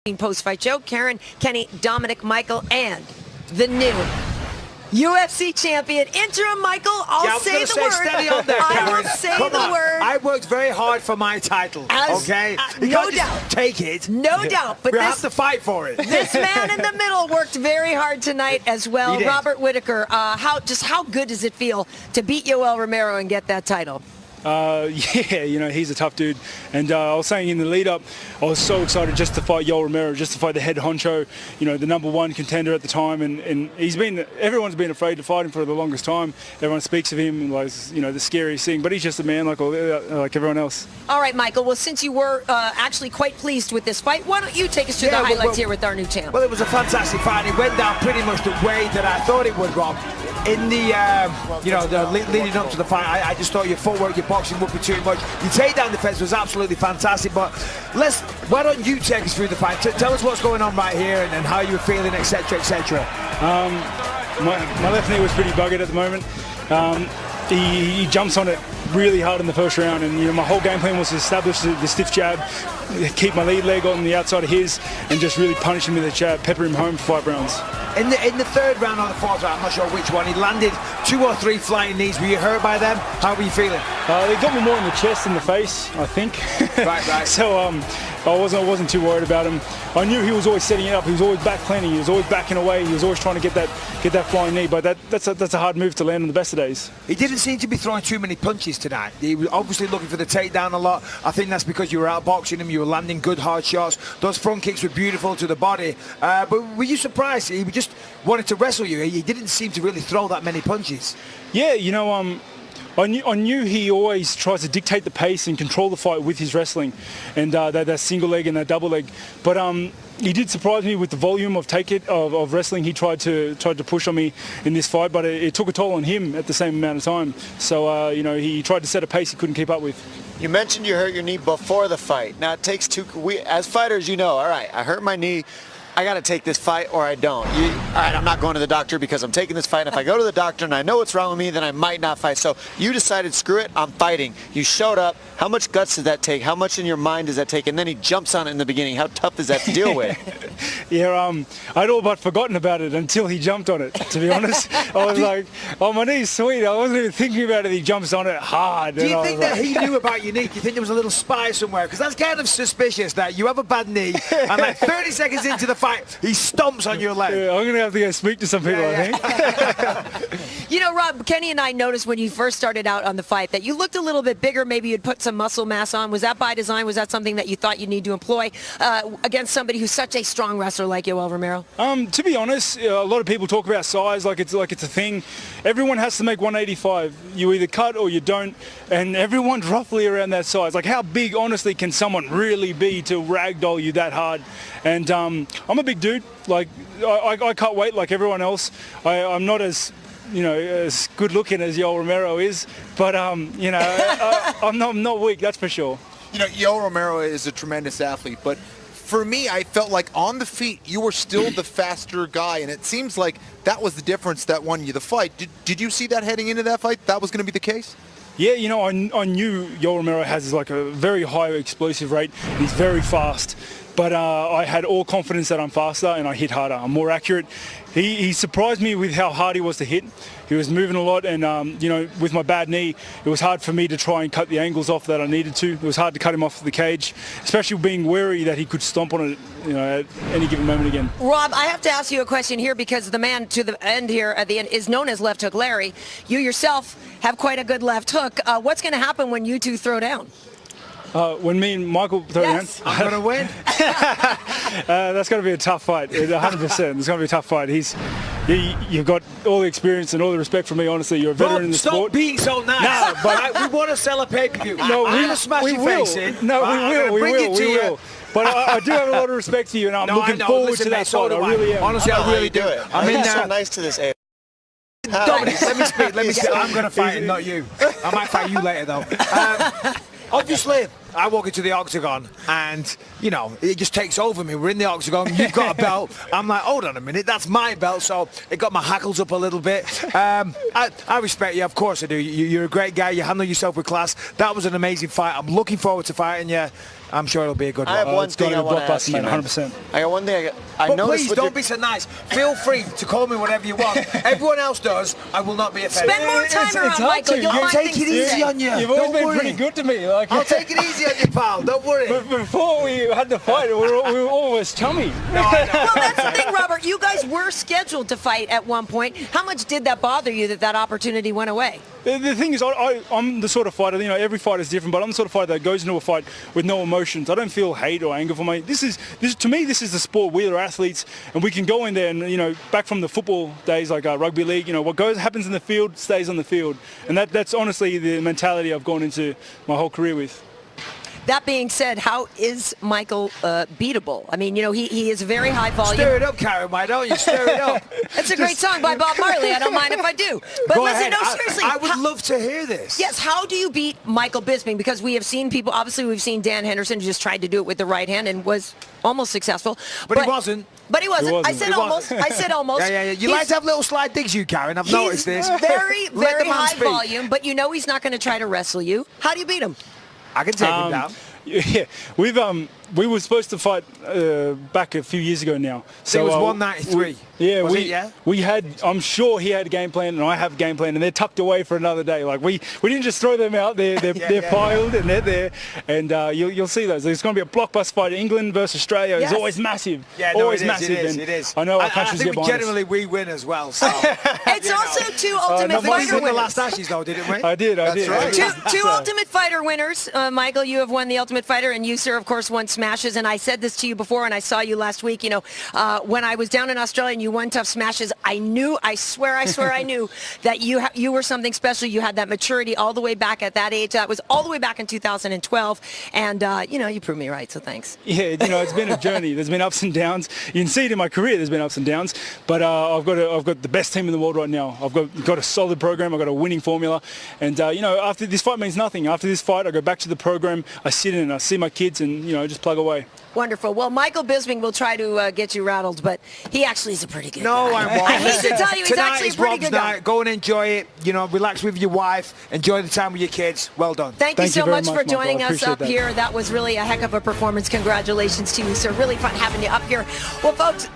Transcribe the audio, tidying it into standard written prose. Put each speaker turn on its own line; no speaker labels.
Post-fight show. Karen, Kenny, Dominic, Michael, and the new UFC champion, interim Michael. I'll say the word.
Steady on there,
I will say the word.
I worked very hard for my title. Okay,
no doubt.
Take it.
No doubt. But
we have to fight for it.
This man in the middle worked very hard tonight as well. Robert Whittaker. How good does it feel to beat Yoel Romero and get that title?
Yeah, you know, he's a tough dude. And I was saying in the lead up, I was so excited just to fight Yoel Romero, just to fight the head honcho, you know, the #1 contender at the time. And everyone's been afraid to fight him for the longest time. Everyone speaks of him like, you know, the scariest thing. But he's just a man like everyone else.
All right, Michael. Well, since you were actually quite pleased with this fight, why don't you take us through the highlights here with our new champ?
Well, it was a fantastic fight. It went down pretty much the way that I thought it would, Rob. In the, leading up to the fight, I just thought your footwork, your boxing would be too much. Your takedown defense was absolutely fantastic, but why don't you take us through the fight? Tell us what's going on right here and how you were feeling, etc., etc.
My left knee was pretty buggered at the moment. He jumps on it really hard in the first round, and you know my whole game plan was to establish the stiff jab, keep my lead leg on the outside of his, and just really punish him with a jab, pepper him home for 5 rounds.
In the third round or the fourth round, I'm not sure which one, he landed 2 or 3 flying knees. Were you hurt by them? How were you feeling?
They got me more in the chest than the face, I think.
Right.
So I wasn't too worried about him. I knew he was always setting it up. He was always back planning. He was always backing away. He was always trying to get that flying knee. But that's a hard move to land on the best of days.
He didn't seem to be throwing too many punches tonight. He was obviously looking for the takedown a lot. I think that's because you were outboxing him. You were landing good hard shots. Those front kicks were beautiful to the body. But were you surprised? He just wanted to wrestle you. He didn't seem to really throw that many punches.
Yeah, you know, I knew he always tries to dictate the pace and control the fight with his wrestling, and that single leg and that double leg. But he did surprise me with the volume of wrestling he tried to push on me in this fight, but it took a toll on him at the same amount of time. So you know, he tried to set a pace he couldn't keep up with.
You mentioned you hurt your knee before the fight. Now it takes as fighters, you know, all right, I hurt my knee. I got to take this fight or I don't. All right, I'm not going to the doctor because I'm taking this fight. If I go to the doctor and I know what's wrong with me, then I might not fight. So you decided, screw it, I'm fighting. You showed up. How much guts does that take? How much in your mind does that take? And then he jumps on it in the beginning. How tough is that to deal with?
Yeah, I'd all but forgotten about it until he jumped on it, to be honest. I was like, oh, my knee's sweet. I wasn't even thinking about it. He jumps on it hard.
Do you think that he knew about your knee? Do you think there was a little spy somewhere? Because that's kind of suspicious that you have a bad knee and like 30 seconds into the fight, he stomps on your leg.
Yeah, I'm going to have to go speak to some people, I think.
You know, Rob, Kenny and I noticed when you first started out on the fight that you looked a little bit bigger. Maybe you'd put some muscle mass on. Was that by design? Was that something that you thought you'd need to employ against somebody who's such a strong wrestler like Yoel Romero?
To be honest, a lot of people talk about size like it's a thing. Everyone has to make 185. You either cut or you don't, and everyone's roughly around that size. Like, how big, honestly, can someone really be to ragdoll you that hard? And I'm a big dude. Like, I cut weight like everyone else. I'm not as, you know, as good looking as Yoel Romero is, but you know, I'm not weak, that's for sure.
You know, Yoel Romero is a tremendous athlete, but for me, I felt like on the feet, you were still the faster guy, and it seems like that was the difference that won you the fight. Did you see that heading into that fight? That was going to be the case?
Yeah, you know, I knew Yoel Romero has like a very high explosive rate. He's very fast. But I had all confidence that I'm faster and I hit harder. I'm more accurate. He surprised me with how hard he was to hit. He was moving a lot, and you know, with my bad knee, it was hard for me to try and cut the angles off that I needed to. It was hard to cut him off the cage, especially being wary that he could stomp on it, you know, at any given moment again.
Rob, I have to ask you a question here because the man to the end here at the end is known as Left Hook Larry. You yourself have quite a good left hook. What's going to happen when you two throw down?
When me and Michael throw down,
I'm going to win.
That's going to be a tough fight, 100%. It's going to be a tough fight. You've got all the experience and all the respect from me, honestly. You're a veteran in the sport.
Stop being so nice.
No, but
we want to sell a pay-per-view.
No,
I'm going to smash your face in.
No, we will. But I do have a lot of respect for you, and I'm looking forward to that fight. I really am.
Honestly, I really do.
I mean, so nice to this area.
Dominic, let me speak. I'm going to fight him, not you. I might fight you later, though. Obviously, I walk into the octagon and, you know, it just takes over me. We're in the octagon, you've got a belt. I'm like, hold on a minute, that's my belt. So it got my hackles up a little bit. I respect you, of course I do. You're a great guy, you handle yourself with class. That was an amazing fight. I'm looking forward to fighting you. I'm sure it'll be a good
I have
one.
one
It's got
thing
to
I
be
want to ask
blockbuster,
you,
man,
man.
100%.
I got one thing I
But
noticed
please
with
don't
your-
be so nice. Feel free to call me whatever you want. Everyone else does. I will not be offended.
Spend more time
It's
around
hard
Michael.
to.
You'll
You
find
take
things
it
to
easy
say.
on you.
You've always
Don't
been
worry.
pretty good to me. Like,
I'll take it easy on you, pal. Don't worry.
before we had the fight, we were always chummy.
Well, that's the thing, Robert. You guys were scheduled to fight at one point. How much did that bother you that opportunity went away?
The thing is, I'm the sort of fighter, every fight is different, but I'm the sort of fighter that goes into a fight with no emotions. I don't feel hate or anger for me. To me, this is the sport. We are athletes, and we can go in there and, back from the football days, like rugby league, what happens in the field stays on the field. And that's honestly the mentality I've gone into my whole career with.
That being said, how is Michael beatable? I mean, he is very high volume.
Stir it up, Karen, why don't you? Stir it up.
It's a great song by Bob Marley. I don't mind if I do. But
Go
listen,
ahead.
no, seriously.
I would love to hear this.
Yes, how do you beat Michael Bisping? Because we have seen people, obviously we've seen Dan Henderson just tried to do it with the right hand and was almost successful.
But he wasn't.
But he wasn't.
He wasn't.
I said
He
almost.
wasn't.
I said almost.
Yeah. You like to have little slide digs, you, Karen. I've noticed this.
He's very,
Let the
very
man
high
speak.
volume, but he's not going to try to wrestle you. How do you beat him?
I can take him down.
Yeah, we were supposed to fight back a few years ago now.
So it was 193.
We had. I'm sure he had a game plan, and I have a game plan, and they're tucked away for another day. Like we didn't just throw them out. They're filed and they're there, and you'll see those. There's going to be a blockbuster fight. England versus Australia is
Yes.
always massive.
Yeah, no,
always
it is,
massive.
it is.
I know our
I
countries
think
get behind us.
generally we win as well. So.
It's also two Ultimate
I think we
Fighter
won the
winners.
last Ashes, though, didn't we?
I did.
That's right.
Two Ultimate Fighter winners. Michael, you have won the Ultimate Fighter, and you, sir, of course, won Smashes. And I said this to you before, and I saw you last week. When I was down in Australia and you won Tough Smashes, I swear I knew that you were something special. You had that maturity all the way back at that age. That was all the way back in 2012. And, you proved me right, so thanks.
Yeah, it's been a journey. There's been ups and downs. You can see it in my career. There's been ups and downs, but I've got the best team in the world right now. I've got a solid program. I've got a winning formula, and after this fight means nothing. After this fight, I go back to the program. I sit in and I see my kids, and just plug away.
Wonderful. Well, Michael Bisping will try to get you rattled, but he actually is a pretty good
No,
guy.
I won't.
I hate to tell you, he's
Tonight
actually a
is
pretty
Rob's
good guy.
night. Go and enjoy it. Relax with your wife. Enjoy the time with your kids. Well done.
Thank you
Thank
so
you very
much
much,
for
Michael.
joining
I
us
appreciate
up
that.
here. That was really a heck of a performance. Congratulations to you, sir. Really fun having you up here. Well, folks,